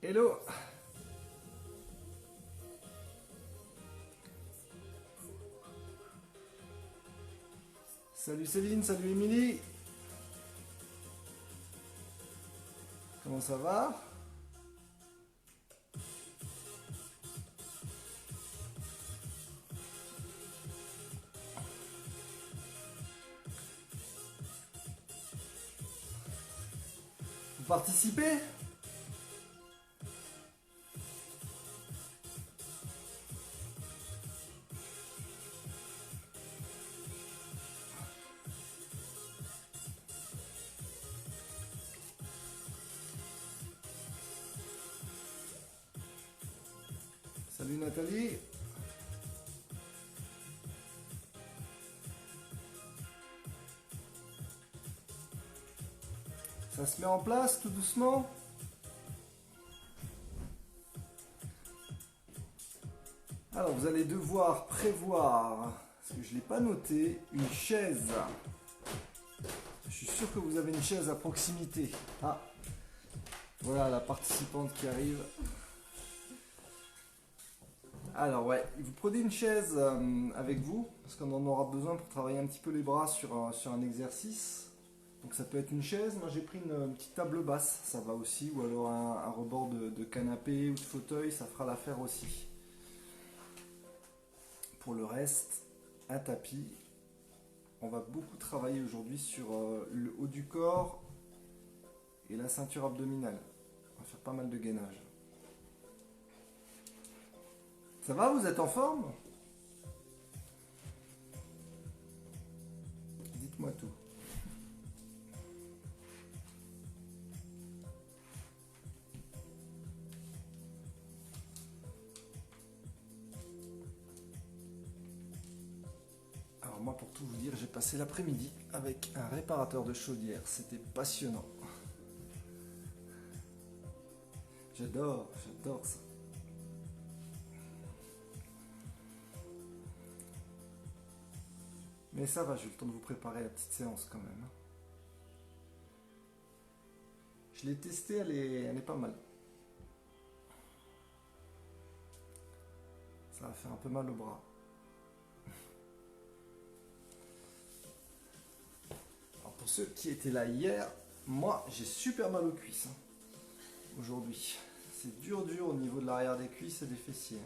Hello. Salut Céline, salut Émilie. Comment ça va? Vous participez? Salut Nathalie. Ça se met en place tout doucement? Alors vous allez devoir prévoir, parce que je ne l'ai pas noté, une chaise. Je suis sûr que vous avez une chaise à proximité. Ah, voilà la participante qui arrive. Alors ouais, vous prenez une chaise avec vous, parce qu'on en aura besoin pour travailler un petit peu les bras sur un exercice. Donc ça peut être une chaise, moi j'ai pris une petite table basse, ça va aussi, ou alors un rebord de canapé ou de fauteuil, ça fera l'affaire aussi. Pour le reste, un tapis. On va beaucoup travailler aujourd'hui sur le haut du corps et la ceinture abdominale. On va faire pas mal de gainage. Ça va, vous êtes en forme? Dites-moi tout. Alors moi, pour tout vous dire, j'ai passé l'après-midi avec un réparateur de chaudière. C'était passionnant. J'adore ça. Mais ça va, j'ai eu le temps de vous préparer la petite séance quand même. Je l'ai testée, elle est pas mal. Ça va faire un peu mal au bras. Alors pour ceux qui étaient là hier, moi j'ai super mal aux cuisses aujourd'hui. C'est dur au niveau de l'arrière des cuisses et des fessiers.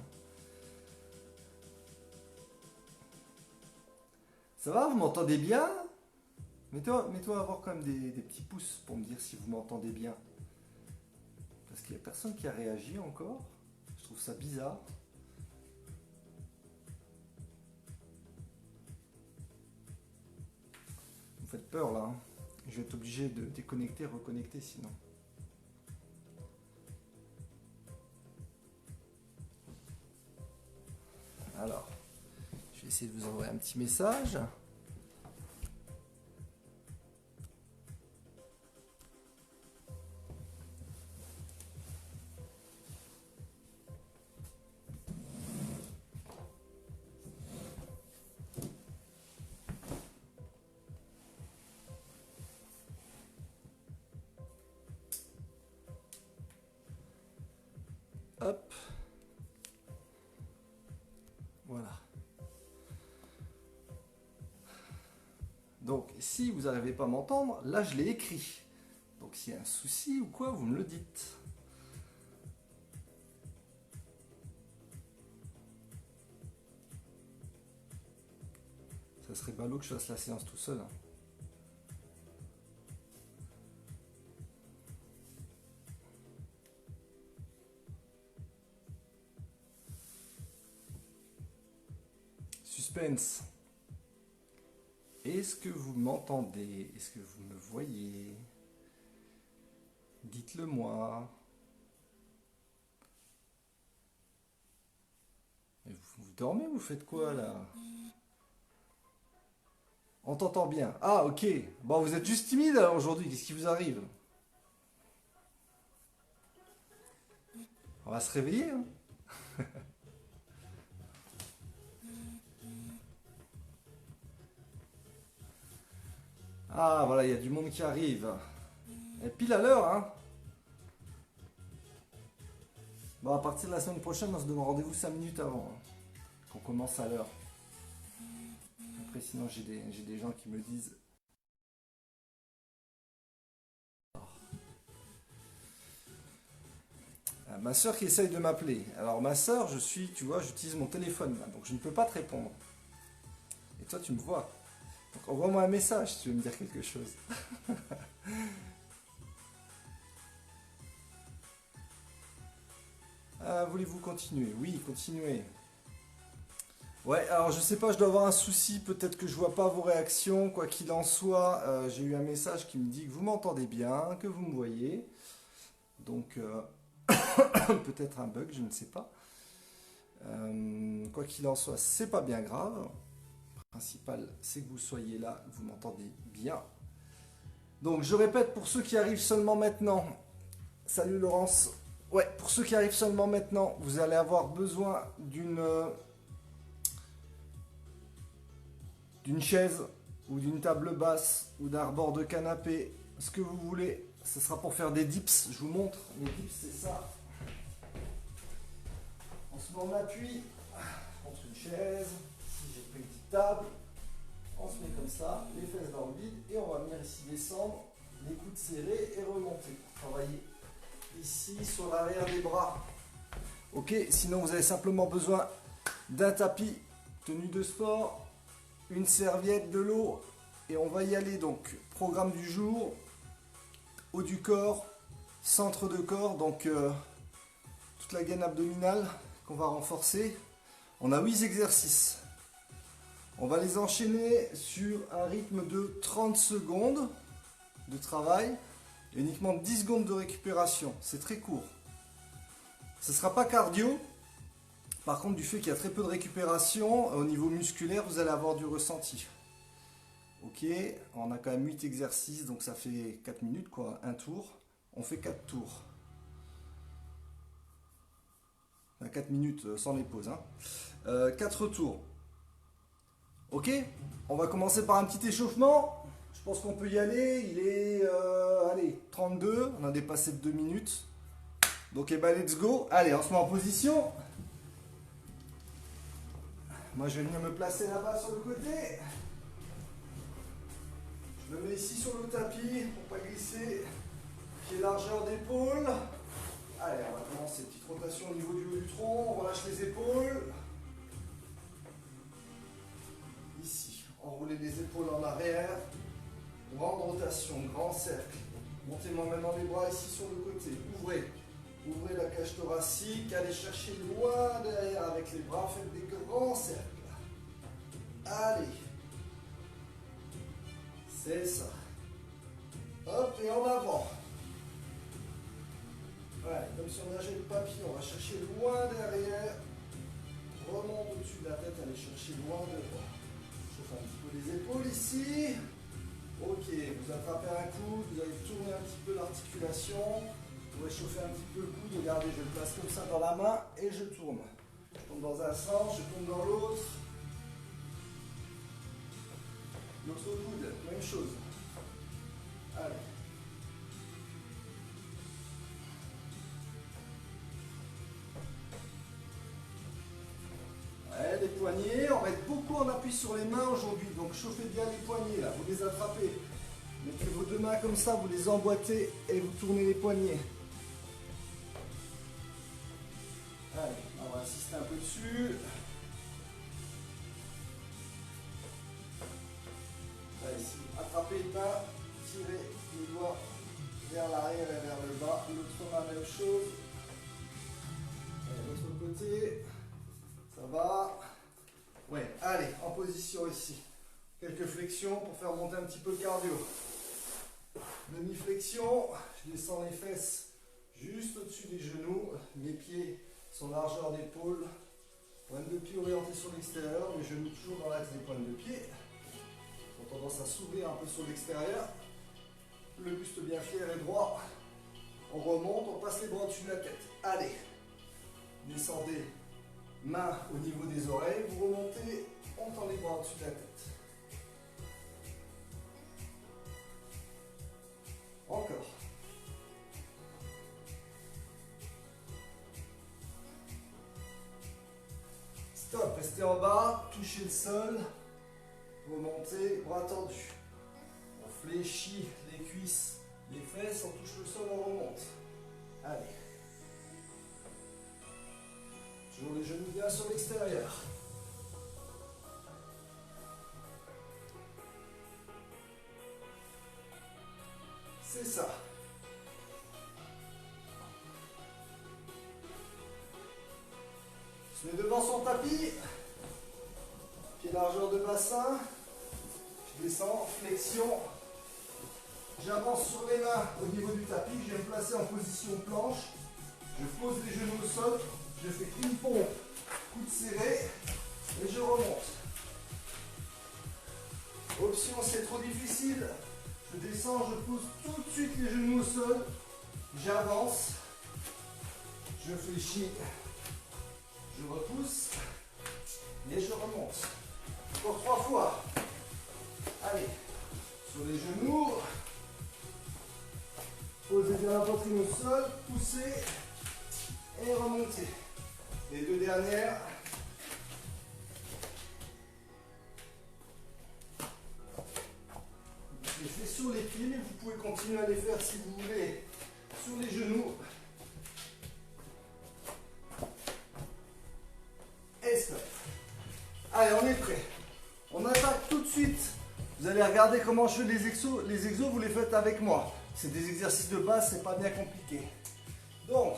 Ça va, vous m'entendez bien? Mets-toi à avoir quand même des petits pouces pour me dire si vous m'entendez bien. Parce qu'il n'y a personne qui a réagi encore. Je trouve ça bizarre. Vous faites peur là. Hein. Je vais être obligé de déconnecter, reconnecter sinon. Alors, je vais essayer de vous envoyer un petit message. Hop. Voilà. Donc, si vous n'arrivez pas à m'entendre, là je l'ai écrit. Donc, s'il y a un souci ou quoi, vous me le dites. Ça serait ballot que je fasse la séance tout seul. Hein. Suspense. Est-ce que vous m'entendez? Est-ce que vous me voyez? Dites-le moi. Mais vous dormez ou vous faites quoi là? On t'entend bien. Ah ok. Bon, vous êtes juste timide alors aujourd'hui. Qu'est-ce qui vous arrive? On va se réveiller. Hein. Ah voilà, il y a du monde qui arrive. Et pile à l'heure, hein. Bon, à partir de la semaine prochaine, on se donne rendez-vous 5 minutes avant, hein, qu'on commence à l'heure. Après, sinon, j'ai des gens qui me disent... Ma soeur qui essaye de m'appeler. Alors, ma soeur, tu vois, j'utilise mon téléphone, là, donc je ne peux pas te répondre. Et toi, tu me vois. Donc, envoie-moi un message si tu veux me dire quelque chose. Ah, voulez-vous continuer? Oui, continuez. Ouais, alors je sais pas, je dois avoir un souci, peut-être que je vois pas vos réactions, quoi qu'il en soit, j'ai eu un message qui me dit que vous m'entendez bien, que vous me voyez, donc peut-être un bug, je ne sais pas. Quoi qu'il en soit, c'est pas bien grave. Le principal, c'est que vous soyez là, que vous m'entendez bien. Donc je répète pour ceux qui arrivent seulement maintenant. Salut Laurence. Ouais, pour ceux qui arrivent seulement maintenant, vous allez avoir besoin d'une chaise ou d'une table basse ou d'un rebord de canapé, ce que vous voulez. Ce sera pour faire des dips, je vous montre. Les dips, c'est ça. On se met en appui contre une chaise. Ici, j'ai pris une petite table. On se met comme ça, les fesses dans le vide et on va venir ici descendre, les coudes serrés et remonter. Travailler ici sur l'arrière des bras. Ok, sinon vous avez simplement besoin d'un tapis, tenue de sport, une serviette, de l'eau et on va y aller. Donc programme du jour, haut du corps, centre de corps, donc toute la gaine abdominale qu'on va renforcer. On a 8 exercices. On va les enchaîner sur un rythme de 30 secondes de travail et uniquement 10 secondes de récupération. C'est très court. Ce ne sera pas cardio. Par contre, du fait qu'il y a très peu de récupération, au niveau musculaire, vous allez avoir du ressenti. Ok, on a quand même 8 exercices, donc ça fait 4 minutes, quoi, un tour. On fait 4 tours. 4 minutes sans les pauses. Hein. 4 tours. Ok, on va commencer par un petit échauffement. Je pense qu'on peut y aller. Il est allez, 32. On a dépassé de 2 minutes. Donc eh ben, let's go. Allez, on se met en position. Moi je vais venir me placer là-bas sur le côté. Je me mets ici sur le tapis pour pas glisser. Pied largeur d'épaule. Allez, on va commencer. Petite rotation au niveau du haut du tronc. On relâche les épaules. Ici, enrouler les épaules en arrière. Grande rotation, grand cercle. Montez-moi maintenant les bras ici sur le côté. Ouvrez. Ouvrez la cage thoracique. Allez chercher loin derrière avec les bras. Faites des grands cercles. Allez. C'est ça. Hop, et en avant. Ouais, comme si on nageait le papillon. On va chercher loin derrière. Remonte au-dessus de la tête. Allez chercher loin devant. Chauffe un petit peu les épaules ici. Ok, vous attrapez un coude, vous allez tourner un petit peu l'articulation. Vous réchauffez un petit peu le coude. Regardez, je le place comme ça dans la main et je tourne. Je tourne dans un sens, je tourne dans l'autre. L'autre coude, même chose. Allez. Ouais, les poignets, on va être beaucoup en appui sur les mains aujourd'hui, donc chauffez bien les poignets là, vous les attrapez. Mettez vos deux mains comme ça, vous les emboîtez et vous tournez les poignets. Allez, on va insister un peu dessus. Là ici, attrapez les mains, tirez les doigts vers l'arrière et vers le bas. L'autre main, même chose. Allez, l'autre côté. Ça va. Ouais, allez, en position ici. Quelques flexions pour faire monter un petit peu le cardio. Demi-flexion, je descends les fesses juste au-dessus des genoux. Mes pieds sont largeur d'épaule. Pointe de pied orientée sur l'extérieur, mes genoux toujours dans l'axe des pointes de pied. Ils ont tendance à s'ouvrir un peu sur l'extérieur. Le buste bien fier et droit. On remonte, on passe les bras au-dessus de la tête. Allez, descendez. Main au niveau des oreilles, vous remontez, on tend les bras au-dessus de la tête. Encore. Stop, restez en bas, touchez le sol, remontez, bras tendus. On fléchit les cuisses, les fesses, on touche le sol, on remonte. Allez. Toujours les genoux bien sur l'extérieur. C'est ça. Se met devant son tapis. Pied largeur de bassin. Je descends, flexion. J'avance sur les mains au niveau du tapis. Je viens me placer en position planche. Je pose les genoux au sol. Je fais une pompe, coude serré. Et je remonte. Option, c'est trop difficile. Je descends, je pose tout de suite les genoux au sol. J'avance. Je fléchis. Je repousse. Et je remonte. Encore 3 fois. Allez. Sur les genoux. Posez bien la poitrine au sol. Poussez. Et remontez. Les 2 dernières. Je les fais sur les pieds, mais vous pouvez continuer à les faire si vous voulez sur les genoux. Et stop. Allez, on est prêt. On attaque tout de suite. Vous allez regarder comment je fais les exos. Les exos, vous les faites avec moi. C'est des exercices de base, c'est pas bien compliqué. Donc,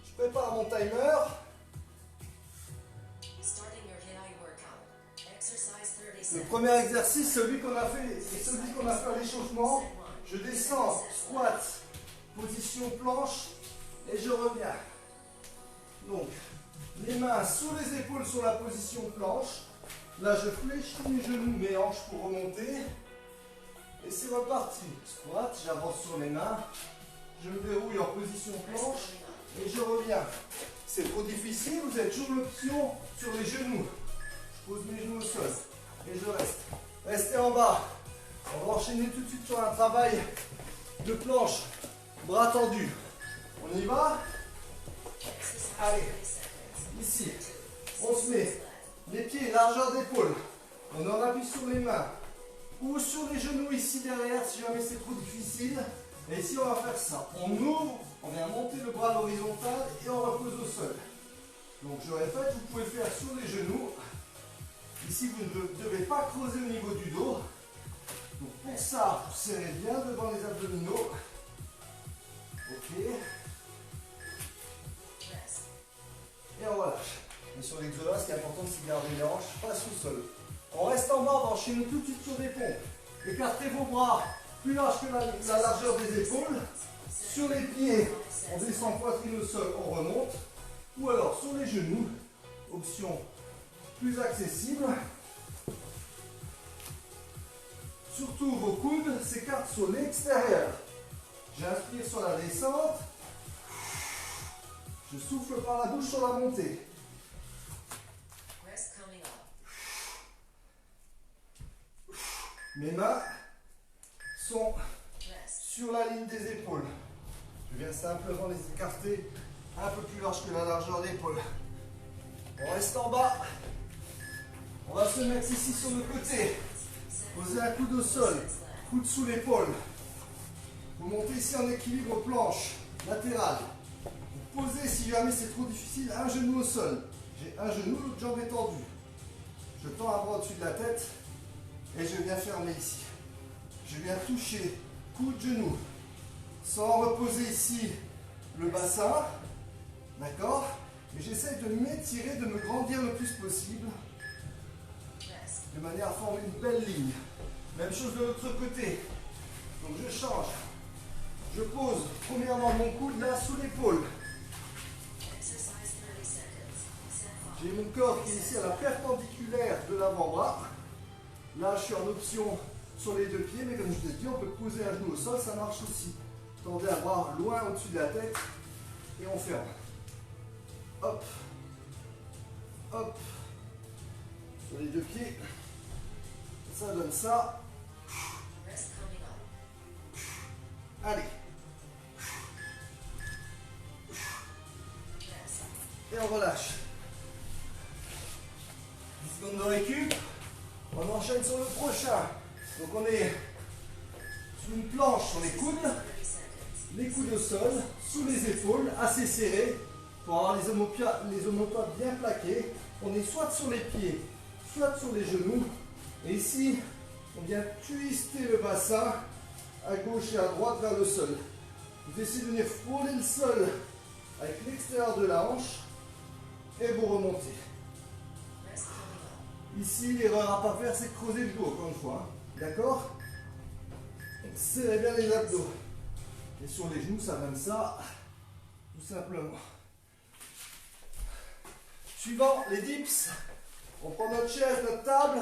je prépare mon timer. Le premier exercice, celui qu'on a fait, c'est celui qu'on a fait à l'échauffement. Je descends, squat, position planche et je reviens. Donc, les mains sous les épaules sur la position planche. Là, je fléchis mes genoux, mes hanches pour remonter. Et c'est reparti. Squat, j'avance sur les mains. Je me dérouille en position planche et je reviens. C'est trop difficile, vous avez toujours l'option sur les genoux. Je pose mes genoux au sol. Et je reste. Restez en bas. On va enchaîner tout de suite sur un travail de planche. Bras tendus. On y va? Allez. Ici. On se met les pieds, largeur d'épaule. On en appuie sur les mains. Ou sur les genoux ici derrière si jamais c'est trop difficile. Et ici on va faire ça. On ouvre, on vient monter le bras à l'horizontale et on repose au sol. Donc je répète, vous pouvez faire sur les genoux. Ici, vous ne devez pas creuser au niveau du dos. Donc pour ça, vous serrez bien devant les abdominaux. Ok. Et on relâche. Et sur l'exo-là, ce qui est important, c'est de garder les hanches pas sous le sol. On reste en bas, on va enchaîner tout de suite sur des pompes. Écartez vos bras plus large que la largeur des épaules. Sur les pieds, on descend poitrine au sol, on remonte. Ou alors sur les genoux, option plus accessible. Surtout vos coudes s'écartent sur l'extérieur. J'inspire sur la descente. Je souffle par la bouche sur la montée. Mes mains sont sur la ligne des épaules. Je viens simplement les écarter un peu plus large que la largeur d'épaule. On reste en bas. On va se mettre ici sur le côté. Posez un coude au sol, coude sous l'épaule. Vous montez ici en équilibre planche latérale. Vous posez, si jamais c'est trop difficile, un genou au sol. J'ai un genou, l'autre jambe est tendue. Je tends un bras au-dessus de la tête et je viens fermer ici. Je viens toucher coude, genou, sans reposer ici le bassin. D'accord? Et j'essaie de m'étirer, de me grandir le plus possible, de manière à former une belle ligne. Même chose de l'autre côté. Donc je change. Je pose premièrement mon coude là sous l'épaule. J'ai mon corps qui est ici à la perpendiculaire de l'avant-bras. Là je suis en option sur les deux pieds, mais comme je vous ai dit, on peut poser un genou au sol, ça marche aussi. Tendez un bras loin au-dessus de la tête et on ferme. Hop, hop, sur les deux pieds, ça donne ça. Allez. Et on relâche. Seconde de récup. On enchaîne sur le prochain. Donc on est sur une planche sur les coudes au sol, sous les épaules, assez serrés, pour avoir les omoplates bien plaqués. On est soit sur les pieds, soit sur les genoux. Et ici, on vient twister le bassin à gauche et à droite vers le sol. Vous essayez de venir frôler le sol avec l'extérieur de la hanche et vous remontez. Ici, l'erreur à ne pas faire, c'est de creuser le dos, encore une fois. D'accord? Serrez bien les abdos. Et sur les genoux, ça donne ça, tout simplement. Suivant, les dips. On prend notre chaise, notre table.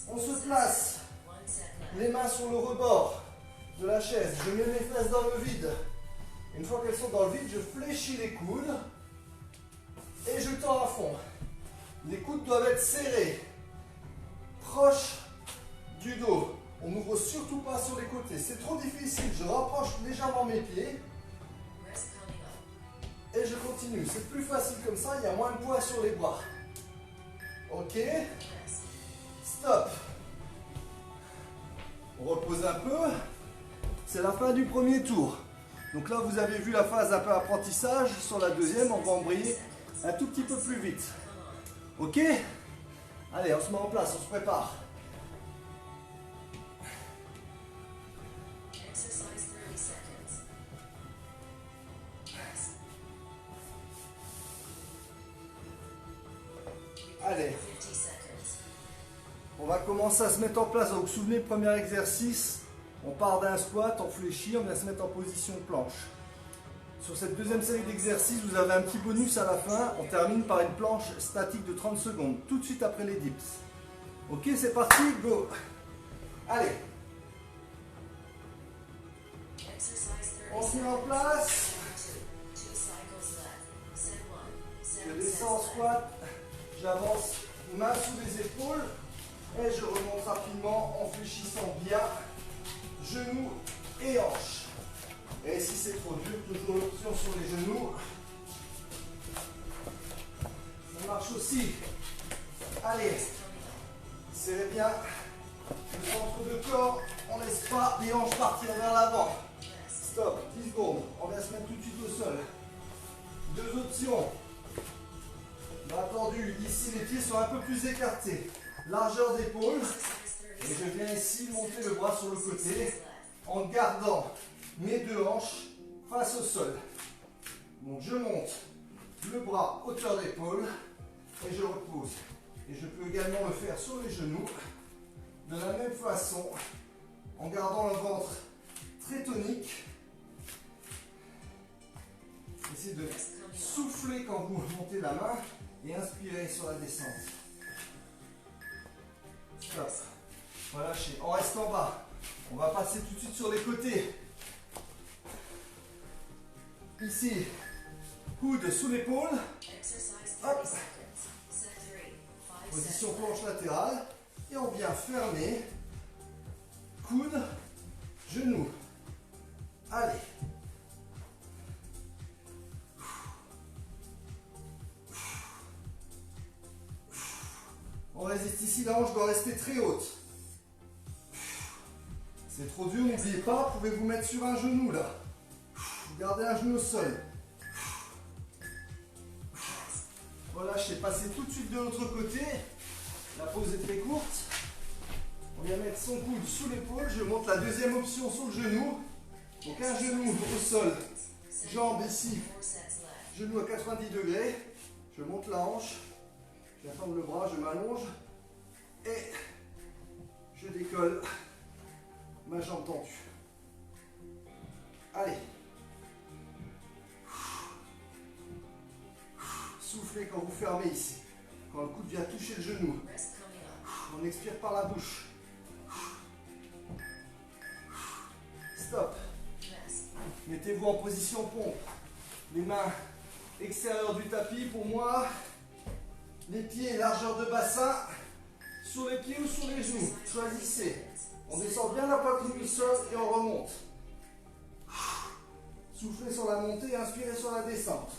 On se place. Les mains sur le rebord de la chaise. Je mets mes fesses dans le vide. Une fois qu'elles sont dans le vide, je fléchis les coudes. Et je tends à fond. Les coudes doivent être serrés. Proches du dos. On n'ouvre surtout pas sur les côtés. C'est trop difficile. Je rapproche légèrement mes pieds. Et je continue. C'est plus facile comme ça. Il y a moins de poids sur les bras. Ok. Stop. On repose un peu. C'est la fin du premier tour. Donc là, vous avez vu la phase un peu apprentissage. Sur la deuxième, on va embrayer un tout petit peu plus vite. Ok. Allez, on se met en place. On se prépare. Allez, on va commencer à se mettre en place. Donc, vous vous souvenez, le premier exercice, on part d'un squat, on fléchit, on vient se mettre en position planche. Sur cette deuxième série d'exercices, vous avez un petit bonus à la fin. On termine par une planche statique de 30 secondes, tout de suite après les dips. Ok, c'est parti, go. Allez. On se met en place. Je descends en squat. J'avance, main sous les épaules et je remonte rapidement en fléchissant bien genoux et hanches. Et si c'est trop dur, toujours l'option sur les genoux. Ça marche aussi. Allez, serrez bien le centre de corps. On ne laisse pas les hanches partir vers l'avant. Stop, 10 secondes. On va se mettre tout de suite au sol. Deux options. Attendu, ici les pieds sont un peu plus écartés. Largeur d'épaule. Et je viens ici monter le bras sur le côté en gardant mes deux hanches face au sol. Donc je monte le bras hauteur d'épaule et je repose. Et je peux également le faire sur les genoux de la même façon en gardant le ventre très tonique. Essayez de souffler quand vous montez la main. Et inspirez sur la descente. Stop. Relâchez. On reste en bas. On va passer tout de suite sur les côtés. Ici, coude sous l'épaule. Hop. Position planche latérale. Et on vient fermer. Coude, genou. Allez. On résiste ici, la hanche doit rester très haute. C'est trop dur, n'oubliez pas, vous pouvez vous mettre sur un genou là. Gardez un genou au sol. Relâchez, passez tout de suite de l'autre côté. La pause est très courte. On vient mettre son coude sous l'épaule. Je monte la deuxième option sur le genou. Donc un genou au sol, jambe ici, genou à 90 degrés. Je monte la hanche. J'attends le bras, je m'allonge et je décolle ma jambe tendue. Allez. Soufflez quand vous fermez ici. Quand le coude vient toucher le genou. On expire par la bouche. Stop. Mettez-vous en position pompe. Les mains extérieures du tapis pour moi. Les pieds, largeur de bassin, sur les pieds ou sur les genoux. Choisissez. On descend bien la poitrine du sol et on remonte. Soufflez sur la montée et inspirez sur la descente.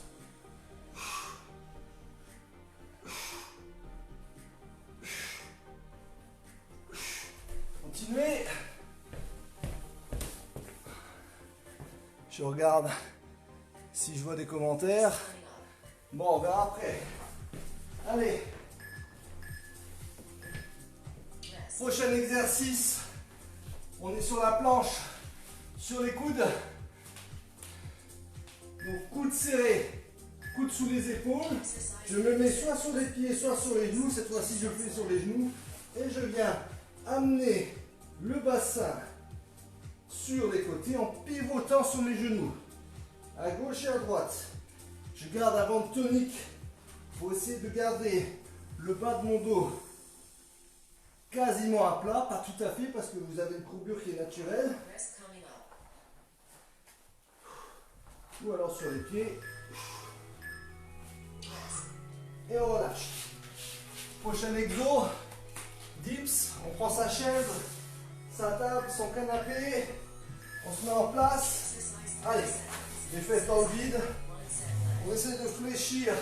continuer. Je regarde si je vois des commentaires. Bon, on verra après. Allez. Prochain exercice. On est sur la planche, sur les coudes. Donc coudes serrés, coudes sous les épaules. Je me mets soit sur les pieds, soit sur les genoux. Cette fois-ci, je le fais sur les genoux. Et je viens amener le bassin sur les côtés en pivotant sur mes genoux. À gauche et à droite. Je garde un ventre tonique. Il faut essayer de garder le bas de mon dos quasiment à plat. Pas tout à fait parce que vous avez une courbure qui est naturelle. Ou alors sur les pieds. Et on relâche. Prochain exo. Dips. On prend sa chaise, sa table, son canapé. On se met en place. Allez. Les fesses dans le vide. On essaie de fléchir.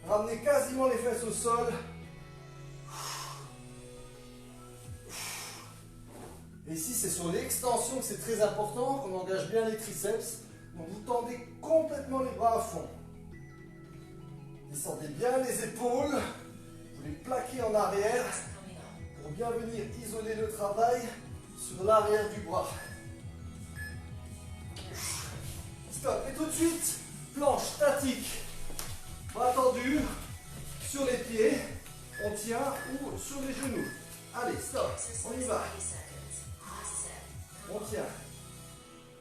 Ramener quasiment les fesses au sol. Et ici, c'est sur l'extension que c'est très important, qu'on engage bien les triceps. Donc vous tendez complètement les bras à fond. Descendez bien les épaules. Vous les plaquez en arrière pour bien venir isoler le travail sur l'arrière du bras. Stop. Et tout de suite, planche statique. Bras tendus sur les pieds. On tient ou sur les genoux. Allez, stop. On y va. On tient.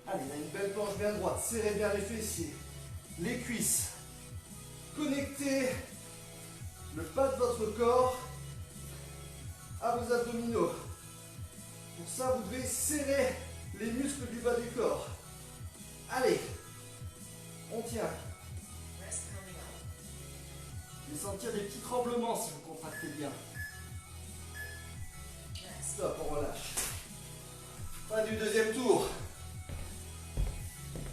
Allez, il y a une belle planche bien droite. Serrez bien les fessiers, les cuisses. Connectez le bas de votre corps à vos abdominaux. Pour ça, vous devez serrer les muscles du bas du corps. Allez, on tient. Vous allez sentir des petits tremblements si vous contractez bien. Stop, on relâche. Fin du deuxième tour.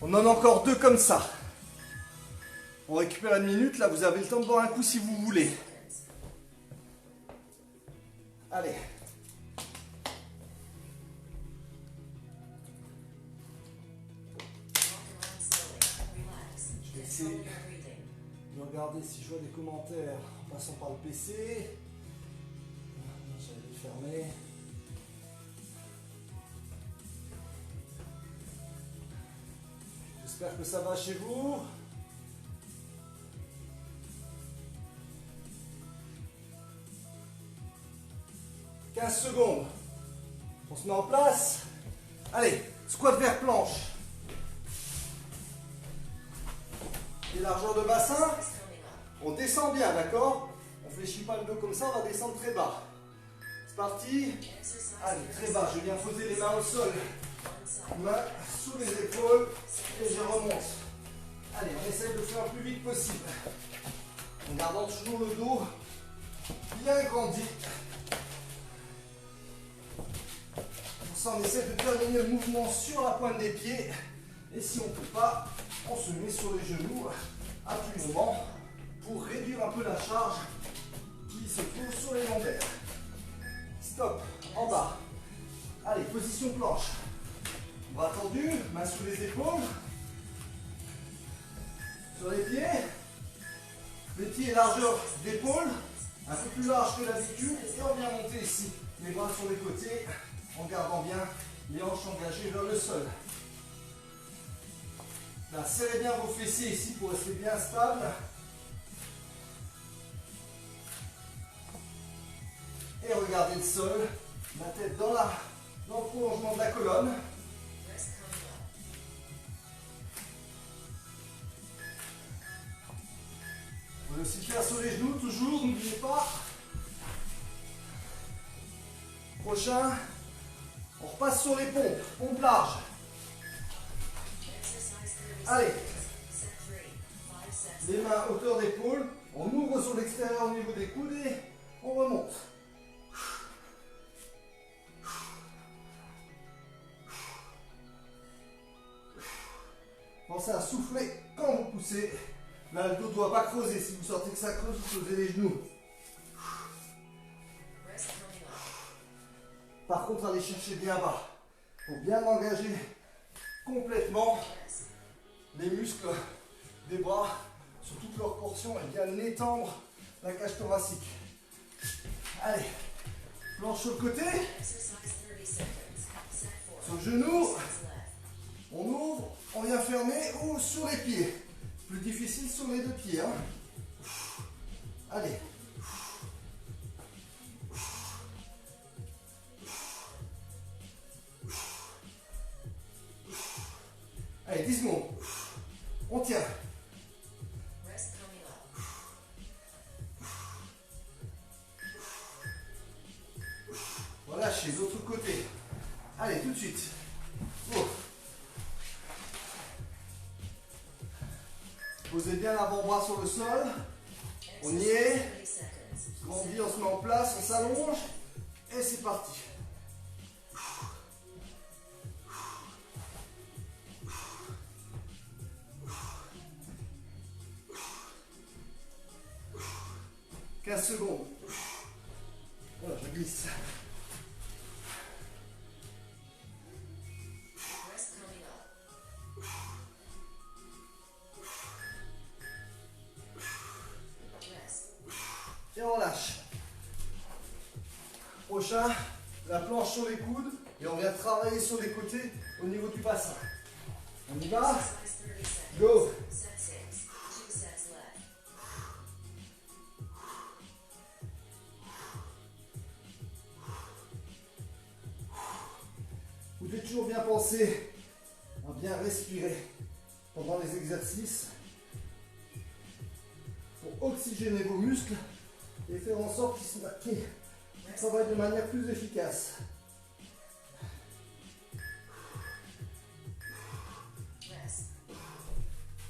On en a encore deux comme ça. On récupère une minute. Là, vous avez le temps de boire un coup si vous voulez. Allez. Je vais essayer de regarder si je vois des commentaires en passant par le PC. J'allais les fermer. J'espère que ça va chez vous. « 15 secondes. On se met en place. Allez, squat vers planche. Et largeur de bassin. On descend bien, d'accord? On ne fléchit pas le dos comme ça, on va descendre très bas. C'est parti. Allez, très bas. Je viens poser les mains au sol. Mains sous les épaules. Et je remonte. Allez, on essaye de le faire le plus vite possible. En gardant toujours le dos bien grandi. Pour ça, on essaie de terminer le mouvement sur la pointe des pieds. Et si on ne peut pas, on se met sur les genoux à tout moment pour réduire un peu la charge qui se trouve sur les lombaires. Stop, en bas. Allez, position planche. Bras tendus, mains sous les épaules. Sur les pieds largeur d'épaule, un peu plus large que d'habitude. Et on vient monter ici, les bras sur les côtés, en gardant bien les hanches engagées vers le sol. Là, serrez bien vos fessiers ici pour rester bien stable. Et regardez le sol, la tête dans le prolongement de la colonne. Vous pouvez aussi faire sur les genoux, toujours, n'oubliez pas. Prochain, on repasse sur les pompes, pompes larges. Allez, les mains à hauteur d'épaule, on ouvre sur l'extérieur au niveau des coudes et on remonte. Pensez à souffler quand vous poussez. Là, le dos ne doit pas creuser. Si vous sentez que ça creuse, vous creusez les genoux. Par contre, allez chercher bien bas. Il faut bien engager complètement les muscles des bras sur toute leur portion et bien étendre la cage thoracique. Allez, planche sur le côté. Sur le genou. On ouvre, on vient fermer ou sur les pieds. Plus difficile sur les deux pieds. Hein. Allez. Allez, 10 secondes. On tient. Relâchez, l'autre côté. Allez, tout de suite. Oh. Posez bien l'avant-bras sur le sol. On y est. Grandit, on se met en place, on s'allonge. Et c'est parti. Secondes. Voilà, je glisse. Et on lâche. Prochain, la planche sur les coudes et on vient travailler sur les côtés au niveau du bassin. On y va. Go. Vous devez toujours bien penser à bien respirer pendant les exercices pour oxygéner vos muscles et faire en sorte qu'ils travaillent de manière plus efficace.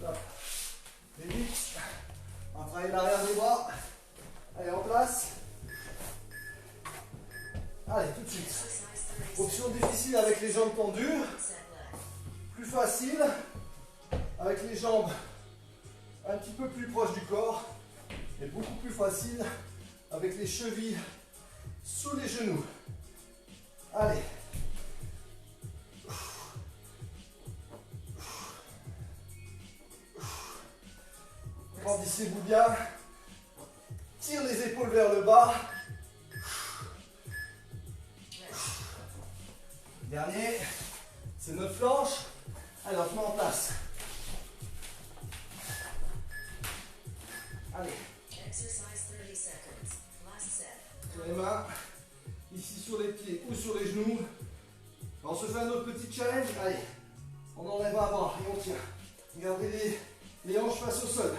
Hop. Et vite. On va travailler l'arrière des bras. Allez, en place. Allez, tout de suite. Option difficile avec les jambes tendues. Plus facile avec les jambes un petit peu plus proches du corps. Et beaucoup plus facile avec les chevilles sous les genoux. Allez. Grandissez-vous bien. Tire les épaules vers le bas. Dernier, c'est notre planche. Allez, on se met en place. Allez. Sur les mains, ici sur les pieds ou sur les genoux. On se fait un autre petit challenge. Allez, on enlève un bras et on tient. Gardez les hanches face au sol.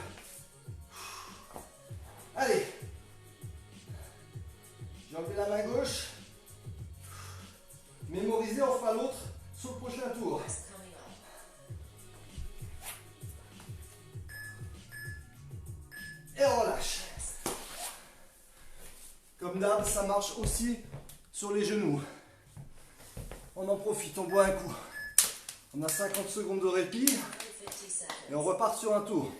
Allez. J'ai enlevé la main gauche. Mémorisez, on fera l'autre sur le prochain tour. Et on relâche. Comme d'hab, ça marche aussi sur les genoux. On en profite, on boit un coup. On a 50 secondes de répit. Et on repart sur un tour.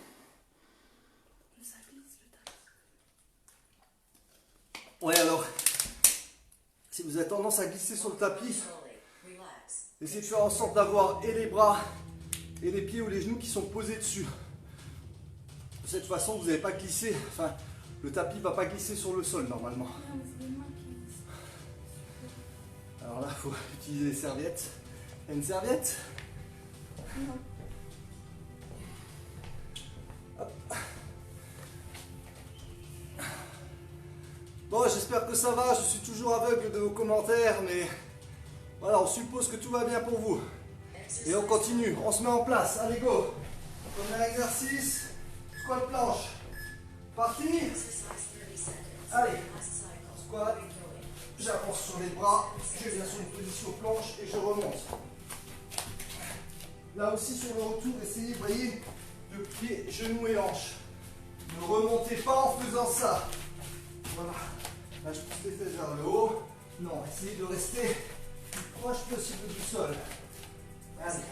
Ouais, alors, si vous avez tendance à glisser sur le tapis, essayez de faire en sorte d'avoir et les bras et les pieds ou les genoux qui sont posés dessus. De cette façon, vous n'allez pas glisser, enfin, le tapis ne va pas glisser sur le sol normalement. Alors là, il faut utiliser les serviettes. Il y a une serviette? Non. Hop. Bon, j'espère que ça va, je suis toujours aveugle de vos commentaires, mais voilà, on suppose que tout va bien pour vous. Et on continue, on se met en place, allez go. Premier exercice, squat planche. Parti. Allez, squat, j'avance sur les bras, je viens sur une position planche et je remonte. Là aussi sur le retour, essayez, voyez, de plier genoux et hanches. Ne remontez pas en faisant ça. Voilà. Là, je pousse les fesses vers le haut. Non, essayez de rester le plus proche possible du sol. Allez.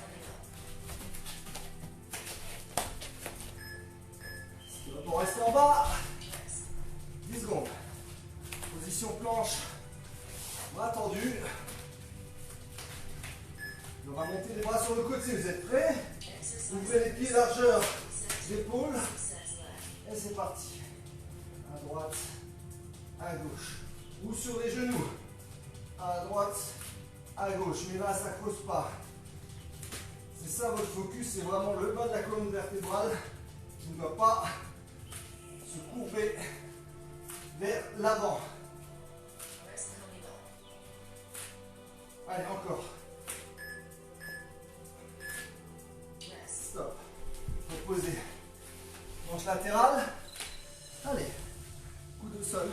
On va rester en bas. 10 secondes. Position planche. Bras tendus. épaules. Et c'est parti. À droite, à gauche. Ou sur les genoux. À droite, à gauche. Mais là, ça ne cause pas. C'est ça votre focus, c'est vraiment le bas de la colonne vertébrale qui ne doit pas se courber vers l'avant. Allez, encore. Stop. Reposez. Manche latérale. Allez. Coude au sol.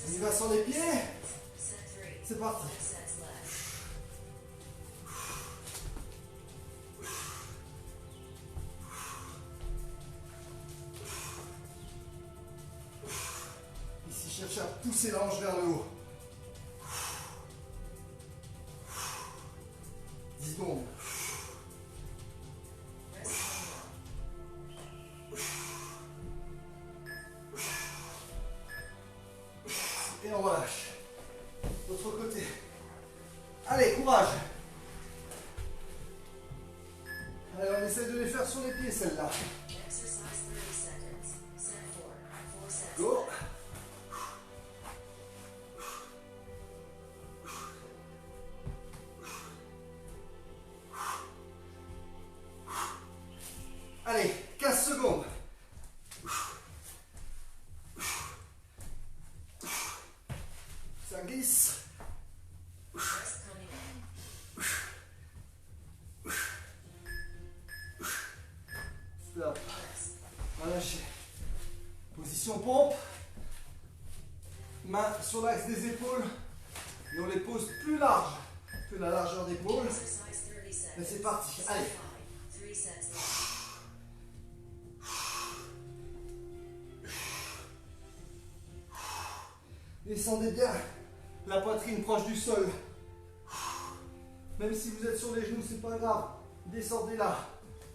On y va sur les pieds. C'est parti. Ici, cherchez à pousser la hanche vers le haut. 10 secondes. Et on relâche. L'autre côté. Allez, courage. Allez, on essaie de les faire sur les pieds, celle-là. Go. Allez, 15 secondes. Ça glisse. Stop. Relâchez. Position pompe. Main sur l'axe des épaules. Et on les pose plus larges que la largeur d'épaule. Et c'est parti. Allez. Descendez bien la poitrine proche du sol. Même si vous êtes sur les genoux, c'est pas grave. Descendez là.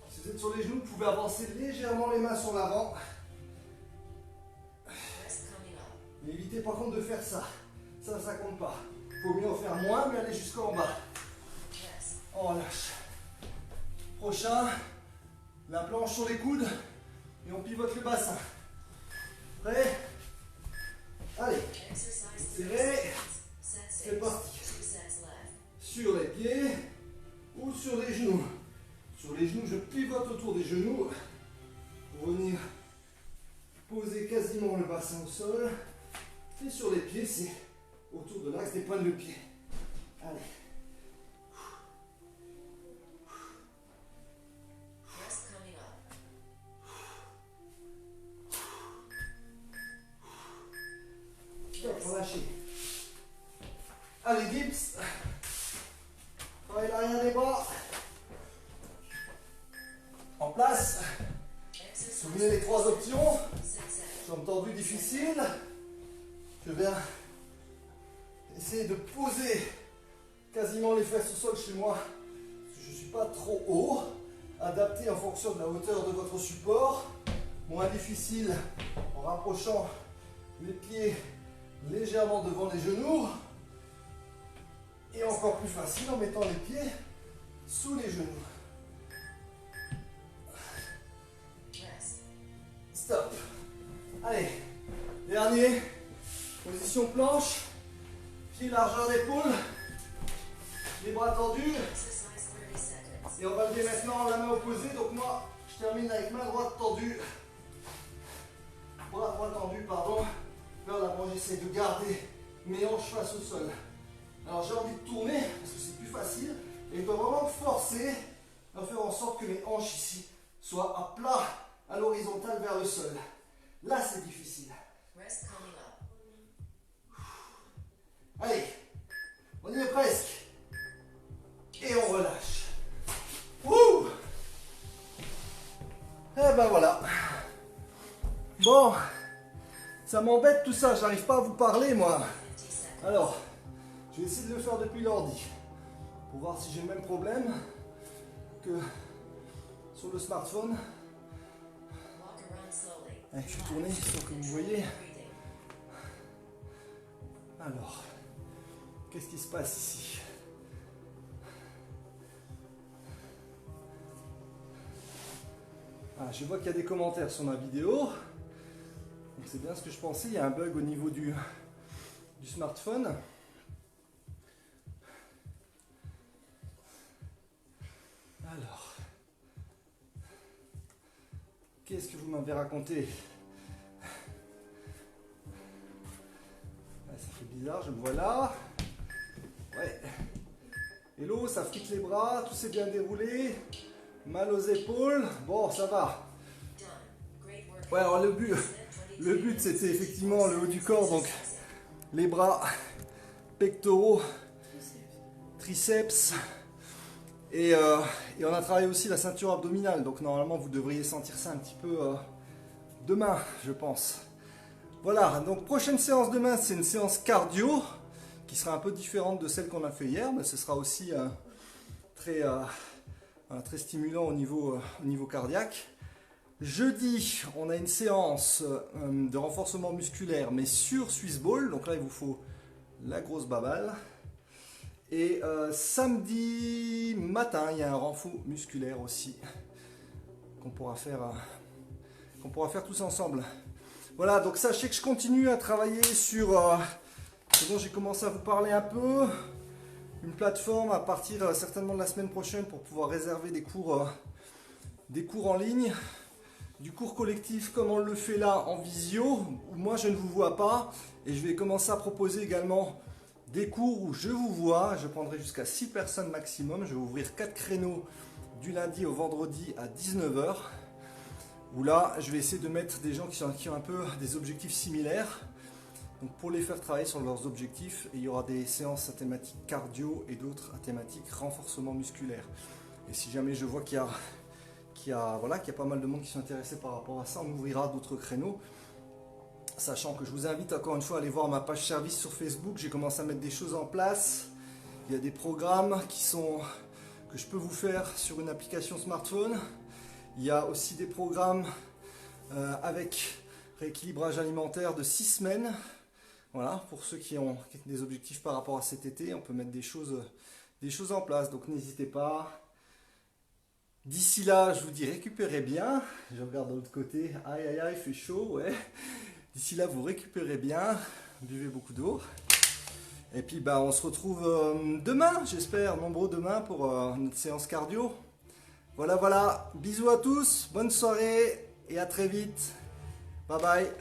Si vous êtes sur les genoux, vous pouvez avancer légèrement les mains sur l'avant. Mais évitez par contre de faire ça. Ça compte pas. Il faut mieux en faire moins, mais aller jusqu'en bas. On relâche. Prochain, la planche sur les coudes et on pivote le bassin. Prêt? Allez, serré, c'est parti. Sur les pieds ou sur les genoux. Sur les genoux, je pivote autour des genoux pour venir poser quasiment le bassin au sol. Et sur les pieds, c'est autour de l'axe des pointes de pied. Allez. Relâchez. Allez, dips. Travaille l'arrière des bras. En place. Souvenez les 3 options. Jambes tendues difficiles. Je viens essayer de poser quasiment les fesses au sol chez moi. Je ne suis pas trop haut. Adapté en fonction de la hauteur de votre support. Moins difficile en rapprochant les pieds légèrement devant les genoux. Et encore plus facile en mettant les pieds sous les genoux. Stop. Allez, dernier. Position planche. Pied largeur d'épaule. Les bras tendus. Et on va lever maintenant la main opposée. Donc moi, je termine avec main droite tendue. Bras droit tendu, pardon. Vers l'avant, j'essaie de garder mes hanches face au sol. Alors j'ai envie de tourner parce que c'est plus facile. Et je dois vraiment forcer à faire en sorte que mes hanches ici soient à plat, à l'horizontale vers le sol. Là, c'est difficile. Allez, on y est presque. Et on relâche. Wouh! Et ben voilà. Bon, ça m'embête tout ça, j'arrive pas à vous parler moi. Alors, je vais essayer de le faire depuis l'ordi pour voir si j'ai le même problème que sur le smartphone. Allez, je vais tourner pour que vous voyez. Alors, qu'est-ce qui se passe ici? Ah, je vois qu'il y a des commentaires sur ma vidéo. Donc c'est bien ce que je pensais, il y a un bug au niveau du smartphone. Alors, qu'est-ce que vous m'avez raconté? Ah, ça fait bizarre, je me vois là. Ouais. Hello, ça frite les bras, tout s'est bien déroulé. Mal aux épaules, bon ça va. Ouais, alors le but c'était effectivement le haut du corps, donc les bras, pectoraux, triceps et on a travaillé aussi la ceinture abdominale, donc normalement vous devriez sentir ça un petit peu demain, je pense. Voilà, donc prochaine séance demain, c'est une séance cardio qui sera un peu différente de celle qu'on a fait hier, mais ce sera aussi très stimulant au niveau cardiaque. Jeudi, on a une séance de renforcement musculaire, mais sur Swiss Ball. Donc là, il vous faut la grosse baballe. Et samedi matin, il y a un renfort musculaire aussi qu'on pourra faire tous ensemble. Voilà, donc sachez que je continue à travailler sur ce dont j'ai commencé à vous parler un peu. Une plateforme à partir certainement de la semaine prochaine pour pouvoir réserver des cours en ligne. Du cours collectif comme on le fait là en visio, où moi je ne vous vois pas, et je vais commencer à proposer également des cours où je vous vois. Je prendrai jusqu'à 6 personnes maximum. Je vais ouvrir 4 créneaux du lundi au vendredi à 19 h, où là je vais essayer de mettre des gens qui ont un peu des objectifs similaires, donc pour les faire travailler sur leurs objectifs. Et il y aura des séances à thématique cardio et d'autres à thématique renforcement musculaire. Et si jamais je vois qu'il y a pas mal de monde qui sont intéressés par rapport à ça, on ouvrira d'autres créneaux. Sachant que je vous invite encore une fois à aller voir ma page service sur Facebook. J'ai commencé à mettre des choses en place. Il y a des programmes que je peux vous faire sur une application smartphone. Il y a aussi des programmes avec rééquilibrage alimentaire de 6 semaines. Voilà, pour ceux qui ont des objectifs par rapport à cet été, on peut mettre des choses en place. Donc n'hésitez pas. D'ici là, je vous dis récupérez bien. Je regarde de l'autre côté. Aïe aïe aïe, il fait chaud, ouais. D'ici là, vous récupérez bien. Buvez beaucoup d'eau. Et puis on se retrouve demain, j'espère, nombreux demain pour notre séance cardio. Voilà, bisous à tous, bonne soirée et à très vite. Bye bye.